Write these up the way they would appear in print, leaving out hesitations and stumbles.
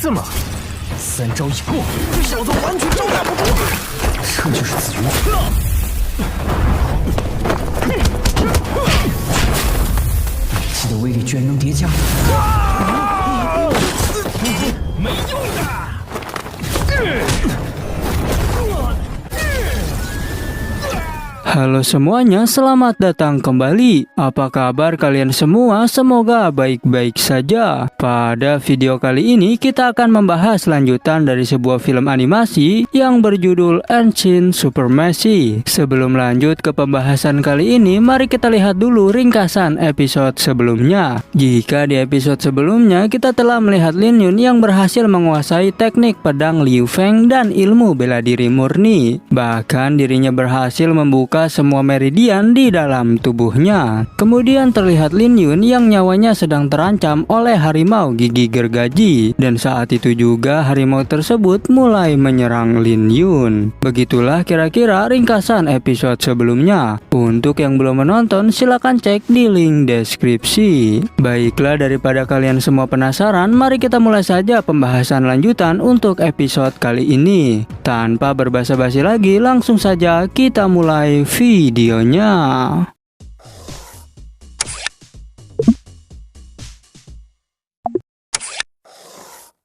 子吗？三招一过，这小子完全招架不住。这就是子瑜。武器的威力居然能叠加。没用的。Halo semuanya, selamat datang kembali. Apa kabar kalian semua? Semoga baik-baik saja. Pada video kali ini kita akan membahas lanjutan dari sebuah film animasi yang berjudul Ancient Supremacy. Sebelum lanjut ke pembahasan kali ini, mari kita lihat dulu ringkasan episode sebelumnya. Jika di episode sebelumnya kita telah melihat Lin Yun yang berhasil menguasai teknik pedang Liu Feng dan ilmu bela diri murni. Bahkan dirinya berhasil membuka semua meridian di dalam tubuhnya. Kemudian terlihat Lin Yun yang nyawanya sedang terancam oleh harimau gigi gergaji, dan saat itu juga harimau tersebut mulai menyerang Lin Yun. Begitulah kira-kira ringkasan episode sebelumnya. Untuk yang belum menonton, silahkan cek di link deskripsi. Baiklah, daripada kalian semua penasaran, mari kita mulai saja pembahasan lanjutan untuk episode kali ini. Tanpa berbasa-basi lagi, langsung saja kita mulai videonya.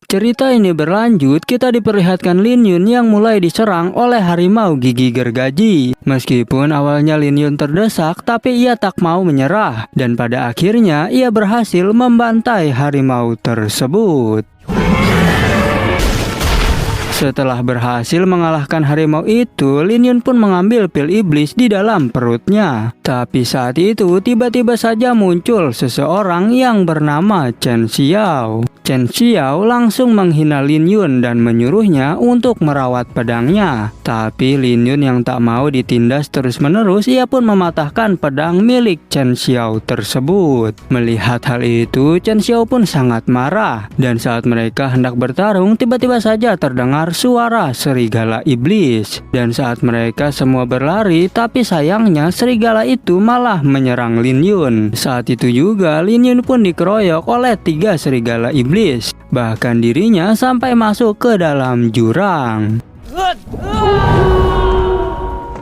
Cerita ini berlanjut, kita diperlihatkan Lin Yun yang mulai diserang oleh harimau gigi gergaji. Meskipun awalnya Lin Yun terdesak, tapi ia tak mau menyerah, dan pada akhirnya ia berhasil membantai harimau tersebut. Setelah berhasil mengalahkan harimau itu, Lin Yun pun mengambil pil iblis di dalam perutnya. Tapi saat itu tiba-tiba saja muncul seseorang yang bernama Chen Xiao. Chen Xiao langsung menghina Lin Yun dan menyuruhnya untuk merawat pedangnya. Tapi Lin Yun yang tak mau ditindas terus-menerus, ia pun mematahkan pedang milik Chen Xiao tersebut. Melihat hal itu, Chen Xiao pun sangat marah. Dan saat mereka hendak bertarung, tiba-tiba saja terdengar suara serigala iblis. Dan saat mereka semua berlari, tapi sayangnya serigala itu malah menyerang Lin Yun. Saat itu juga Lin Yun pun dikeroyok oleh 3 serigala iblis. Bahkan dirinya sampai masuk ke dalam jurang.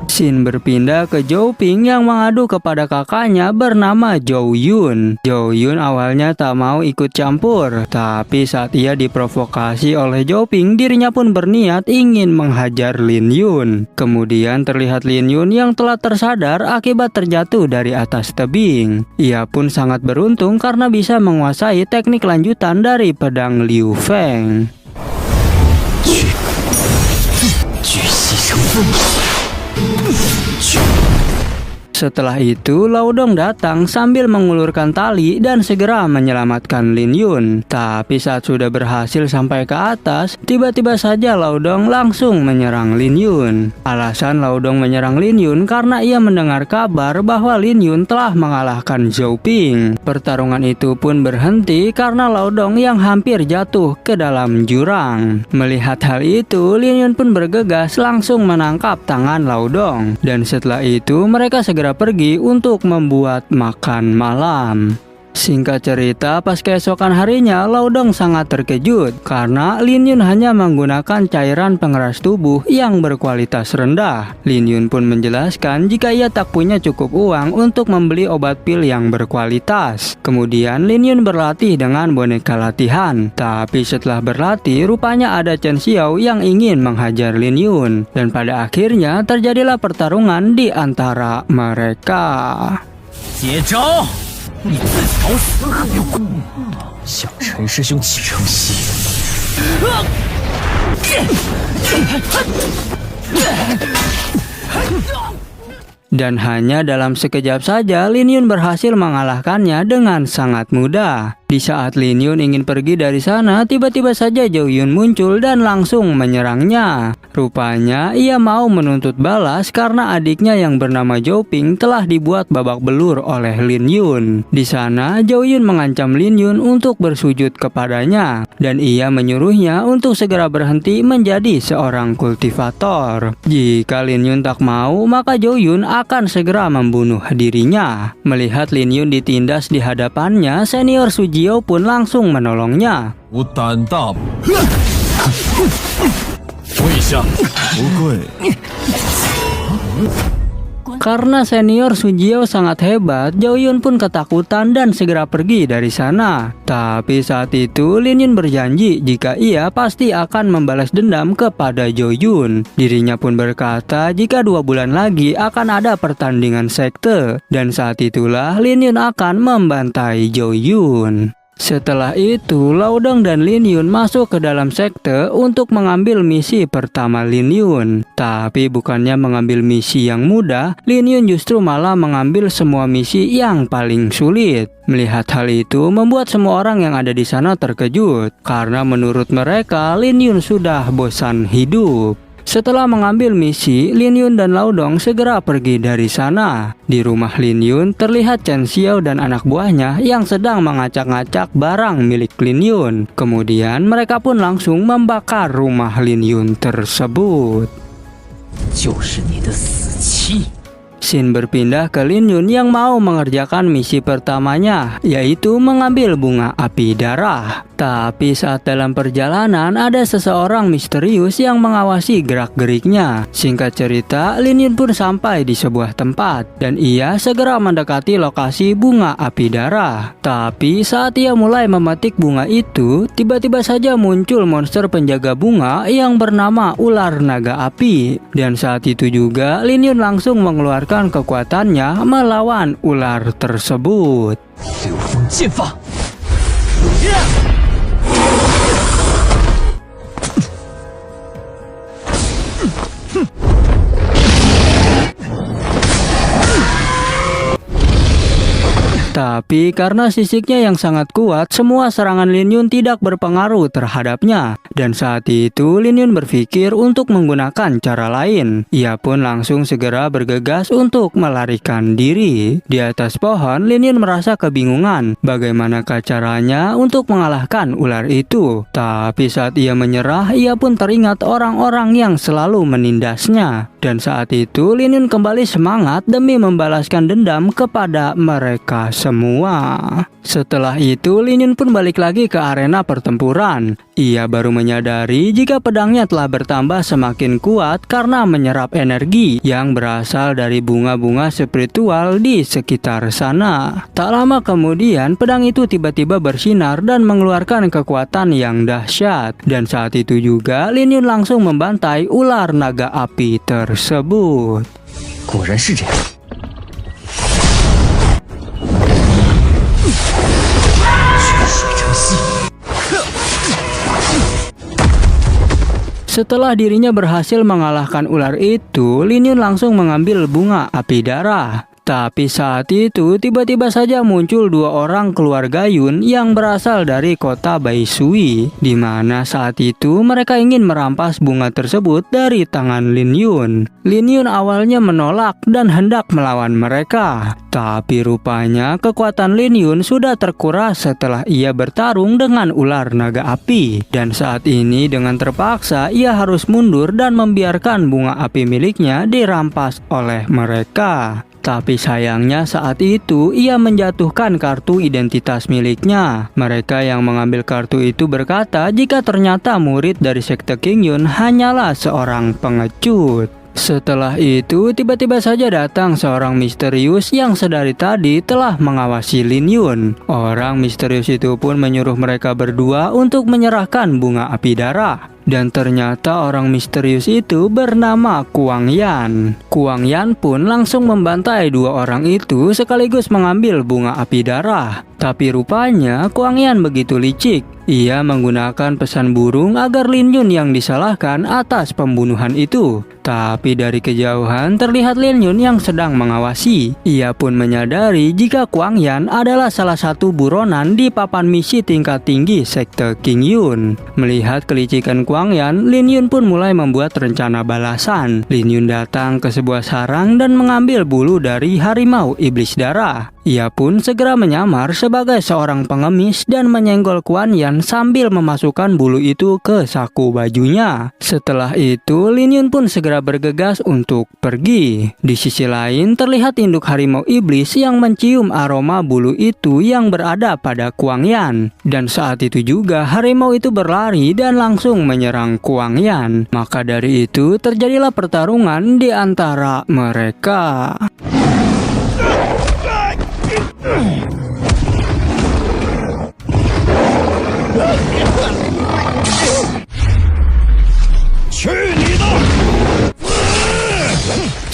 Scene berpindah ke Zhou Ping yang mengadu kepada kakaknya bernama Zhou Yun. Zhou Yun awalnya tak mau ikut campur, tapi saat ia diprovokasi oleh Zhou Ping, dirinya pun berniat ingin menghajar Lin Yun. Kemudian terlihat Lin Yun yang telah tersadar akibat terjatuh dari atas tebing. Ia pun sangat beruntung karena bisa menguasai teknik lanjutan dari pedang Liu Feng. Setelah itu, Laodong datang sambil mengulurkan tali dan segera menyelamatkan Lin Yun. Tapi saat sudah berhasil sampai ke atas, tiba-tiba saja Laodong langsung menyerang Lin Yun. Alasan Laodong menyerang Lin Yun karena ia mendengar kabar bahwa Lin Yun telah mengalahkan Zhou Ping. Pertarungan itu pun berhenti karena Laodong yang hampir jatuh ke dalam jurang. Melihat hal itu, Lin Yun pun bergegas langsung menangkap tangan Laodong. Dan setelah itu mereka segera pergi untuk membuat makan malam. Singkat cerita, pas keesokan harinya, Laodong sangat terkejut karena Lin Yun hanya menggunakan cairan pengeras tubuh yang berkualitas rendah. Lin Yun pun menjelaskan jika ia tak punya cukup uang untuk membeli obat pil yang berkualitas. Kemudian Lin Yun berlatih dengan boneka latihan. Tapi setelah berlatih, rupanya ada Chen Xiao yang ingin menghajar Lin Yun. Dan pada akhirnya terjadilah pertarungan di antara mereka. 接招！ 你自找死可有果，向陈师兄起承袭。 Dan hanya dalam sekejap saja Lin Yun berhasil mengalahkannya dengan sangat mudah. Di saat Lin Yun ingin pergi dari sana, tiba-tiba saja Zhou Yun muncul dan langsung menyerangnya. Rupanya ia mau menuntut balas karena adiknya yang bernama Zhou Ping telah dibuat babak belur oleh Lin Yun. Di sana Zhou Yun mengancam Lin Yun untuk bersujud kepadanya, dan ia menyuruhnya untuk segera berhenti menjadi seorang kultivator. Jika Lin Yun tak mau, maka Zhou Yun akan segera membunuh dirinya. Melihat Lin Yun ditindas di hadapannya, senior Suji Sujio pun langsung menolongnya. 我胆大，跪下，不跪。 Karena senior Sujio sangat hebat, Joyun pun ketakutan dan segera pergi dari sana. Tapi saat itu Lin Yun berjanji jika ia pasti akan membalas dendam kepada Joyun. Dirinya pun berkata jika 2 bulan lagi akan ada pertandingan sekte, dan saat itulah Lin Yun akan membantai Joyun. Setelah itu, Laodong dan Lin Yun masuk ke dalam sekte untuk mengambil misi pertama Lin Yun. Tapi bukannya mengambil misi yang mudah, Lin Yun justru malah mengambil semua misi yang paling sulit. Melihat hal itu membuat semua orang yang ada di sana terkejut, karena menurut mereka Lin Yun sudah bosan hidup. Setelah mengambil misi, Lin Yun dan Laodong segera pergi dari sana. Di rumah Lin Yun terlihat Chen Xiao dan anak buahnya yang sedang mengacak-ngacak barang milik Lin Yun. Kemudian mereka pun langsung membakar rumah Lin Yun tersebut. 就是你的死期。 Scene berpindah ke Lin Yun yang mau mengerjakan misi pertamanya, yaitu mengambil bunga api darah. Tapi saat dalam perjalanan ada seseorang misterius yang mengawasi gerak-geriknya. Singkat cerita, Lin Yun pun sampai di sebuah tempat dan ia segera mendekati lokasi bunga api darah. Tapi saat ia mulai memetik bunga itu, tiba-tiba saja muncul monster penjaga bunga yang bernama ular naga api. Dan saat itu juga Lin Yun langsung mengeluarkan kekuatannya melawan ular tersebut. 流风剑法。 Tapi karena sisiknya yang sangat kuat, semua serangan Lin Yun tidak berpengaruh terhadapnya. Dan saat itu Lin Yun berpikir untuk menggunakan cara lain. Ia pun langsung segera bergegas untuk melarikan diri. Di atas pohon, Lin Yun merasa kebingungan bagaimanakah caranya untuk mengalahkan ular itu. Tapi saat ia menyerah, ia pun teringat orang-orang yang selalu menindasnya. Dan saat itu Lin Yun kembali semangat demi membalaskan dendam kepada mereka semua. Setelah itu Lin Yun pun balik lagi ke arena pertempuran. Ia baru menyadari jika pedangnya telah bertambah semakin kuat karena menyerap energi yang berasal dari bunga-bunga spiritual di sekitar sana. Tak lama kemudian pedang itu tiba-tiba bersinar dan mengeluarkan kekuatan yang dahsyat. Dan saat itu juga Lin Yun langsung membantai ular naga api tersebut. 果然是这样。 Setelah dirinya berhasil mengalahkan ular itu, Lin Yun langsung mengambil bunga api darah. Tapi saat itu tiba-tiba saja muncul 2 orang keluarga Yun yang berasal dari kota Baisui, di mana saat itu mereka ingin merampas bunga tersebut dari tangan Lin Yun. Lin Yun awalnya menolak dan hendak melawan mereka. Tapi rupanya kekuatan Lin Yun sudah terkuras setelah ia bertarung dengan ular naga api. Dan saat ini dengan terpaksa ia harus mundur dan membiarkan bunga api miliknya dirampas oleh mereka. Tapi sayangnya saat itu ia menjatuhkan kartu identitas miliknya. Mereka yang mengambil kartu itu berkata jika ternyata murid dari sekte King Yun hanyalah seorang pengecut. Setelah itu tiba-tiba saja datang seorang misterius yang sedari tadi telah mengawasi Lin Yun. Orang misterius itu pun menyuruh mereka berdua untuk menyerahkan bunga api darah. Dan ternyata orang misterius itu bernama Kuang Yan. Kuang Yan pun langsung membantai 2 orang itu sekaligus mengambil bunga api darah. Tapi rupanya Kuang Yan begitu licik. Ia menggunakan pesan burung agar Lin Yun yang disalahkan atas pembunuhan itu. Tapi dari kejauhan terlihat Lin Yun yang sedang mengawasi. Ia pun menyadari jika Kuang Yan adalah salah satu buronan di papan misi tingkat tinggi sekte King Yun. Melihat kelicikan Kuang Kuang Yan, Lin Yun pun mulai membuat rencana balasan. Lin Yun datang ke sebuah sarang dan mengambil bulu dari harimau iblis darah. Ia pun segera menyamar sebagai seorang pengemis dan menyenggol Kuan Yan sambil memasukkan bulu itu ke saku bajunya. Setelah itu, Lin Yun pun segera bergegas untuk pergi. Di sisi lain, terlihat induk harimau iblis yang mencium aroma bulu itu yang berada pada Kuang Yan. Dan saat itu juga, harimau itu berlari dan langsung menyerang Kuang Yan. Maka dari itu, terjadilah pertarungan di antara mereka.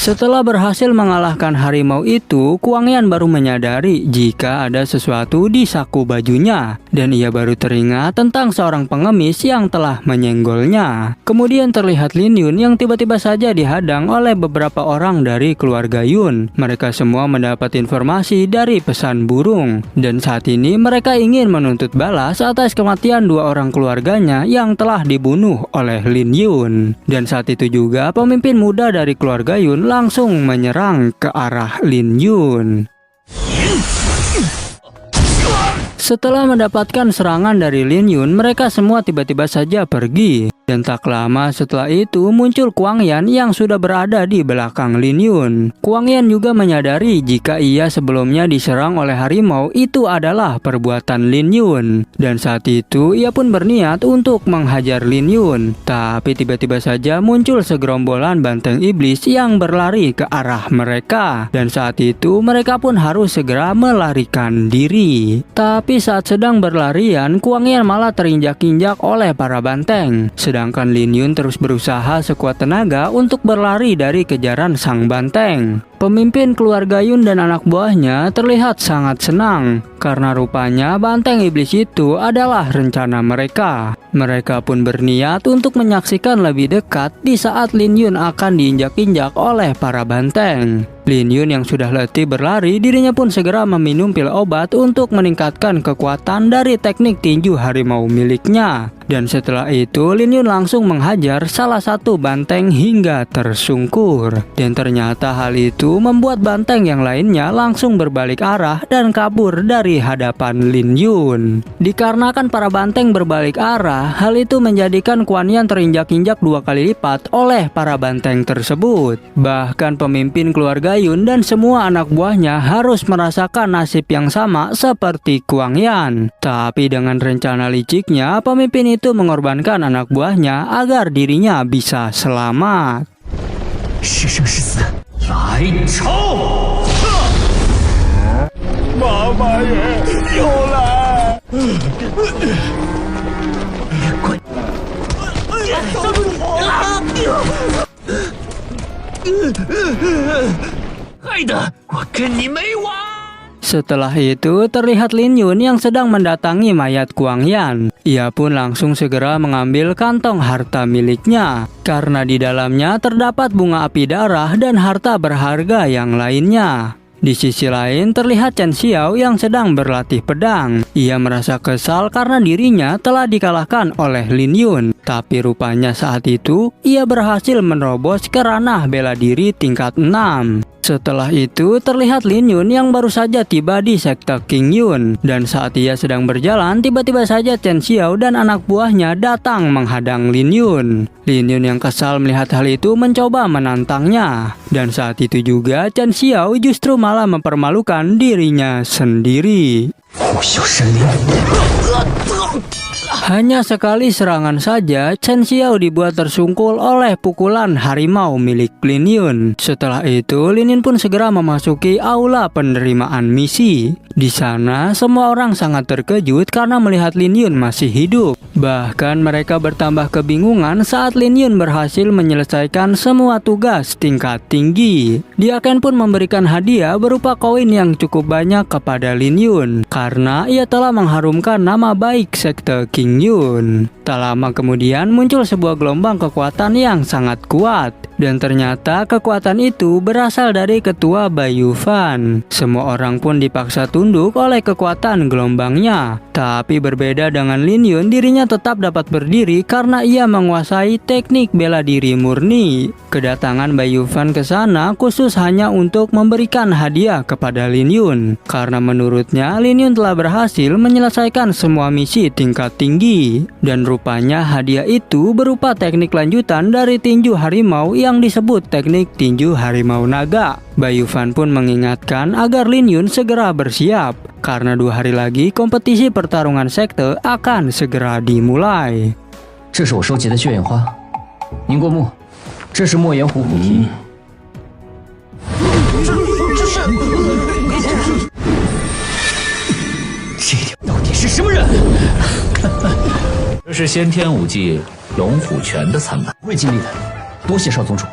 Setelah berhasil mengalahkan harimau itu, Kuang Yan baru menyadari jika ada sesuatu di saku bajunya. Dan ia baru teringat tentang seorang pengemis yang telah menyenggolnya. Kemudian terlihat Lin Yun yang tiba-tiba saja dihadang oleh beberapa orang dari keluarga Yun. Mereka semua mendapat informasi dari pesan burung. Dan saat ini mereka ingin menuntut balas atas kematian dua orang keluarganya yang telah dibunuh oleh Lin Yun. Dan saat itu juga pemimpin muda dari keluarga Yun langsung menyerang ke arah Lin Yun. Setelah mendapatkan serangan dari Lin Yun, mereka semua tiba-tiba saja pergi. Dan tak lama setelah itu muncul Kuang Yan yang sudah berada di belakang Lin Yun. Kuang Yan juga menyadari jika ia sebelumnya diserang oleh harimau itu adalah perbuatan Lin Yun. Dan saat itu ia pun berniat untuk menghajar Lin Yun. Tapi tiba-tiba saja muncul segerombolan banteng iblis yang berlari ke arah mereka. Dan saat itu mereka pun harus segera melarikan diri. Tapi saat sedang berlarian, Kuang Yan malah terinjak-injak oleh para banteng. Sedangkan Lin Yun terus berusaha sekuat tenaga untuk berlari dari kejaran sang banteng. Pemimpin keluarga Yun dan anak buahnya terlihat sangat senang karena rupanya banteng iblis itu adalah rencana mereka. Mereka pun berniat untuk menyaksikan lebih dekat di saat Lin Yun akan diinjak-injak oleh para banteng. Lin Yun yang sudah letih berlari, dirinya pun segera meminum pil obat untuk meningkatkan kekuatan dari teknik tinju harimau miliknya. Dan setelah itu Lin Yun langsung menghajar salah satu banteng hingga tersungkur. Dan ternyata hal itu membuat banteng yang lainnya langsung berbalik arah dan kabur dari hadapan Lin Yun. Dikarenakan para banteng berbalik arah, hal itu menjadikan Kuan Yan terinjak-injak 2 kali lipat oleh para banteng tersebut. Bahkan pemimpin keluarga Yun dan semua anak buahnya harus merasakan nasib yang sama seperti Kuang Yan. Tapi dengan rencana liciknya, pemimpin itu mengorbankan anak buahnya agar dirinya bisa selamat. 是生是死，来抽！妈妈也又来！滚！害得我跟你没完！ Setelah itu terlihat Lin Yun yang sedang mendatangi mayat Kuang Yan. Ia pun langsung segera mengambil kantong harta miliknya karena di dalamnya terdapat bunga api darah dan harta berharga yang lainnya. Di sisi lain terlihat Chen Xiao yang sedang berlatih pedang. Ia merasa kesal karena dirinya telah dikalahkan oleh Lin Yun. Tapi rupanya saat itu ia berhasil menerobos ke ranah bela diri tingkat 6. Setelah itu terlihat Lin Yun yang baru saja tiba di sekte King Yun. Dan saat ia sedang berjalan, tiba-tiba saja Chen Xiao dan anak buahnya datang menghadang Lin Yun. Lin Yun yang kesal melihat hal itu mencoba menantangnya. Dan saat itu juga Chen Xiao justru malah mempermalukan dirinya sendiri. Hanya sekali serangan saja, Chen Xiao dibuat tersungkur oleh pukulan harimau milik Lin Yun. Setelah itu, Lin Yun pun segera memasuki aula penerimaan misi. Di sana, semua orang sangat terkejut karena melihat Lin Yun masih hidup. Bahkan mereka bertambah kebingungan saat Lin Yun berhasil menyelesaikan semua tugas tingkat tinggi. Dia pun memberikan hadiah berupa koin yang cukup banyak kepada Lin Yun karena ia telah mengharumkan nama baik sekte King King Yun. Tak lama kemudian muncul sebuah gelombang kekuatan yang sangat kuat. Dan ternyata kekuatan itu berasal dari ketua Baiyufan. Semua orang pun dipaksa tunduk oleh kekuatan gelombangnya. Tapi berbeda dengan Lin Yun, dirinya tetap dapat berdiri karena ia menguasai teknik bela diri murni. Kedatangan Baiyufan ke sana khusus hanya untuk memberikan hadiah kepada Lin Yun. Karena menurutnya Lin Yun telah berhasil menyelesaikan semua misi tingkat tinggi. Dan rupanya hadiah itu berupa teknik lanjutan dari tinju harimau yang disebut teknik tinju harimau naga. Baiyufan pun mengingatkan agar Lin Yun segera bersiap karena 2 hari lagi kompetisi pertarungan sekte akan segera dimulai. 这是我收集的血眼花，宁国木，这是莫言虎虎蹄。这到底是什么人？这是先天武技龙虎拳的残版，会尽力的，多谢少宗主。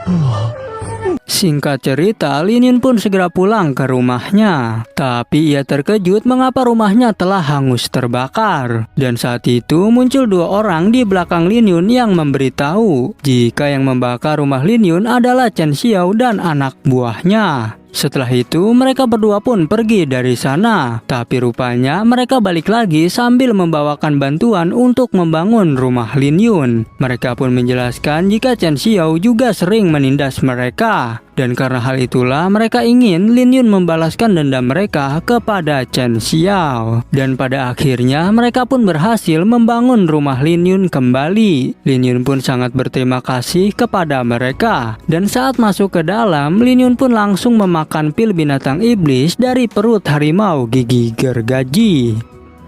Singkat cerita, Lin Yun pun segera pulang ke rumahnya. Tapi ia terkejut mengapa rumahnya telah hangus terbakar. Dan saat itu muncul 2 orang di belakang Lin Yun yang memberitahu jika yang membakar rumah Lin Yun adalah Chen Xiao dan anak buahnya. Setelah itu mereka berdua pun pergi dari sana. Tapi rupanya mereka balik lagi sambil membawakan bantuan untuk membangun rumah Lin Yun. Mereka pun menjelaskan jika Chen Xiao juga sering menindas mereka. Dan karena hal itulah mereka ingin Lin Yun membalaskan dendam mereka kepada Chen Xiao. Dan pada akhirnya mereka pun berhasil membangun rumah Lin Yun kembali. Lin Yun pun sangat berterima kasih kepada mereka. Dan saat masuk ke dalam, Lin Yun pun langsung memakan pil binatang iblis dari perut harimau gigi gergaji.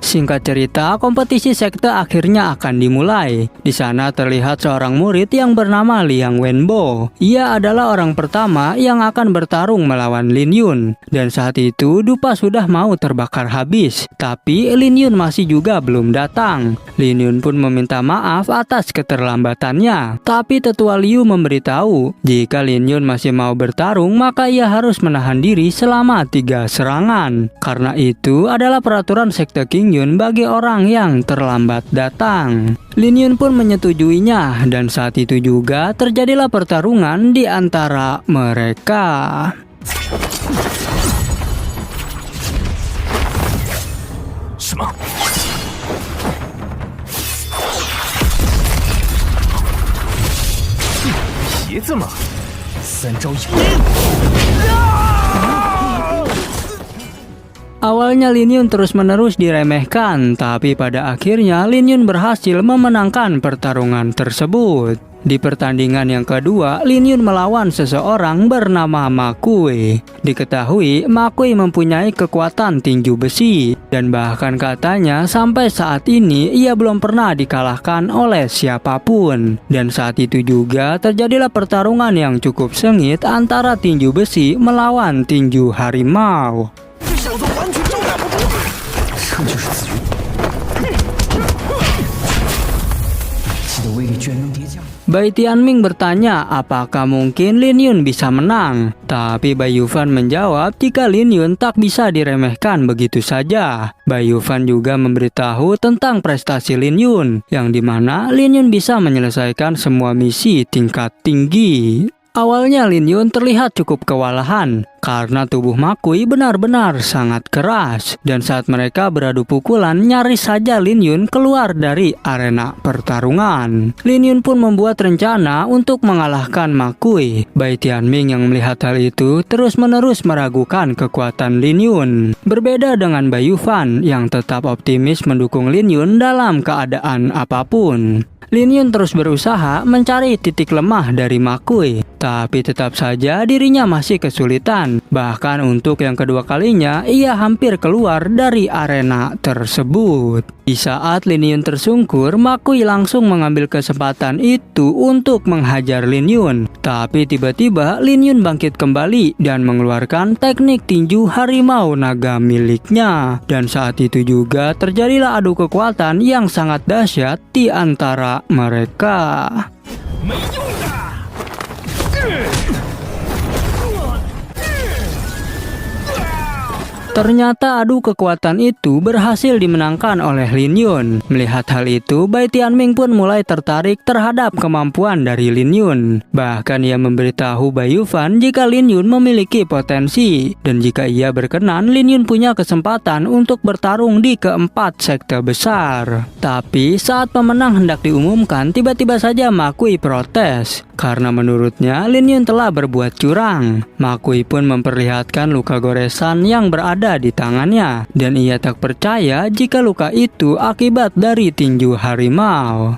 Singkat cerita, kompetisi sekte akhirnya akan dimulai. Di sana terlihat seorang murid yang bernama Liang Wenbo. Ia adalah orang pertama yang akan bertarung melawan Lin Yun. Dan saat itu dupa sudah mau terbakar habis. Tapi Lin Yun masih juga belum datang. Lin Yun pun meminta maaf atas keterlambatannya. Tapi tetua Liu memberitahu jika Lin Yun masih mau bertarung maka ia harus menahan diri selama 3 serangan. Karena itu adalah peraturan sekte King Yun bagi orang yang terlambat datang. Lin Yun pun menyetujuinya dan saat itu juga terjadilah pertarungan di antara mereka. Awalnya Lin Yun terus-menerus diremehkan, tapi pada akhirnya Lin Yun berhasil memenangkan pertarungan tersebut. Di pertandingan yang kedua, Lin Yun melawan seseorang bernama Ma Kui. Diketahui Ma Kui mempunyai kekuatan tinju besi, dan bahkan katanya sampai saat ini ia belum pernah dikalahkan oleh siapapun. Dan saat itu juga terjadilah pertarungan yang cukup sengit antara tinju besi melawan tinju harimau. 这就是紫云，气的威力居然能叠加。 Bai Tianming bertanya apakah mungkin Lin Yun bisa menang. Tapi Baiyufan menjawab jika Lin Yun tak bisa diremehkan begitu saja. Baiyufan juga memberitahu tentang prestasi Lin Yun, yang dimana Lin Yun bisa menyelesaikan semua misi tingkat tinggi. Awalnya Lin Yun terlihat cukup kewalahan karena tubuh Ma Kui benar-benar sangat keras. Dan saat mereka beradu pukulan, nyaris saja Lin Yun keluar dari arena pertarungan. Lin Yun pun membuat rencana untuk mengalahkan Ma Kui. Bai Tianming yang melihat hal itu terus-menerus meragukan kekuatan Lin Yun. Berbeda dengan Baiyufan yang tetap optimis mendukung Lin Yun dalam keadaan apapun. Lin Yun terus berusaha mencari titik lemah dari Ma Kui, tapi tetap saja dirinya masih kesulitan. Bahkan untuk yang kedua kalinya, ia hampir keluar dari arena tersebut. Di saat Lin Yun tersungkur, Ma Kui langsung mengambil kesempatan itu untuk menghajar Lin Yun. Tapi tiba-tiba Lin Yun bangkit kembali dan mengeluarkan teknik tinju harimau naga miliknya. Dan saat itu juga terjadilah adu kekuatan yang sangat dahsyat di antara mereka. Ternyata adu kekuatan itu berhasil dimenangkan oleh Lin Yun. Melihat hal itu, Bai Tianming pun mulai tertarik terhadap kemampuan dari Lin Yun. Bahkan ia memberitahu Bai Yufan jika Lin Yun memiliki potensi, dan jika ia berkenan, Lin Yun punya kesempatan untuk bertarung di keempat sekte besar. Tapi saat pemenang hendak diumumkan, tiba-tiba saja Ma Kui protes karena menurutnya Lin Yun telah berbuat curang. Ma Kui pun memperlihatkan luka goresan yang berada di tangannya, dan ia tak percaya jika luka itu akibat dari tinju harimau.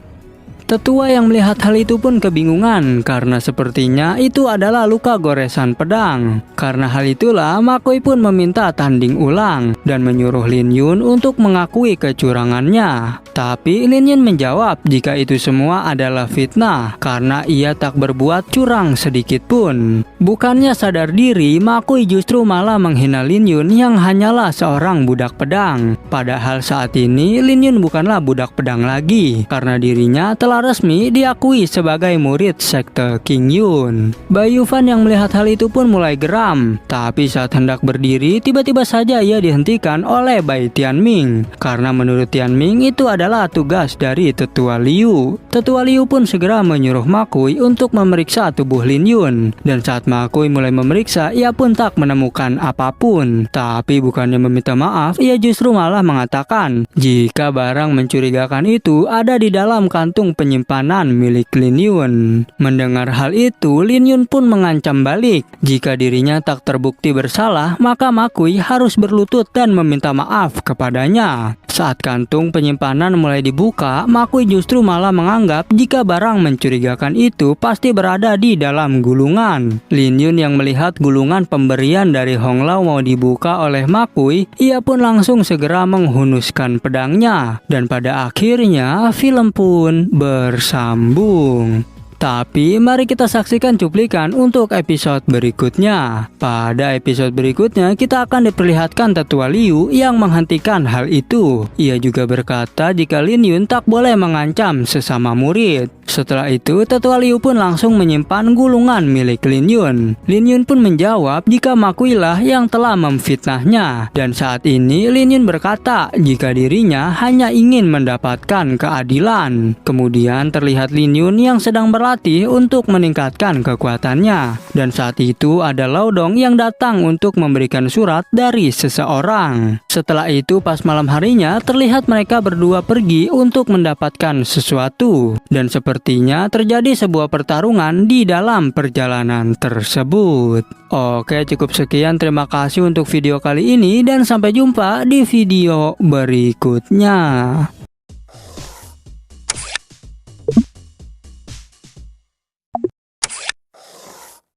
Tetua yang melihat hal itu pun kebingungan karena sepertinya itu adalah luka goresan pedang. Karena hal itulah Ma Kui pun meminta tanding ulang dan menyuruh Lin Yun untuk mengakui kecurangannya. Tapi Lin Yun menjawab jika itu semua adalah fitnah karena ia tak berbuat curang sedikit pun. Bukannya sadar diri, Ma Kui justru malah menghina Lin Yun yang hanyalah seorang budak pedang. Padahal saat ini Lin Yun bukanlah budak pedang lagi karena dirinya telah resmi diakui sebagai murid sekte King Yun. Bai Yufan yang melihat hal itu pun mulai geram. Tapi saat hendak berdiri, tiba-tiba saja ia dihentikan oleh Bai Tianming. Karena menurut Tianming itu adalah tugas dari Tetua Liu. Tetua Liu pun segera menyuruh Ma Kui untuk memeriksa tubuh Lin Yun. Dan saat Ma Kui mulai memeriksa, ia pun tak menemukan apapun. Tapi bukannya meminta maaf, ia justru malah mengatakan jika barang mencurigakan itu ada di dalam kantung penyimpanan milik Lin Yun. Mendengar hal itu, Lin Yun pun mengancam balik. Jika dirinya tak terbukti bersalah, maka Ma Kui harus berlutut dan meminta maaf kepadanya. Saat kantung penyimpanan mulai dibuka, Ma Kui justru malah menganggap jika barang mencurigakan itu pasti berada di dalam gulungan. Lin Yun yang melihat gulungan pemberian dari Hong Lao mau dibuka oleh Ma Kui, ia pun langsung segera menghunuskan pedangnya. Dan pada akhirnya, film pun bersambung. Tapi mari kita saksikan cuplikan untuk episode berikutnya. Pada episode berikutnya kita akan diperlihatkan Tetua Liu yang menghentikan hal itu. Ia juga berkata jika Lin Yun tak boleh mengancam sesama murid. Setelah itu Tetua Liu pun langsung menyimpan gulungan milik Lin Yun. Lin Yun pun menjawab jika Ma Kui lah yang telah memfitnahnya. Dan saat ini Lin Yun berkata jika dirinya hanya ingin mendapatkan keadilan. Kemudian terlihat Lin Yun yang sedang berlatih untuk meningkatkan kekuatannya. Dan saat itu ada Lao Dong yang datang untuk memberikan surat dari seseorang. Setelah itu pas malam harinya terlihat mereka berdua pergi untuk mendapatkan sesuatu. Dan sepertinya terjadi sebuah pertarungan di dalam perjalanan tersebut. Oke, cukup sekian. Terima kasih untuk video kali ini dan sampai jumpa di video berikutnya.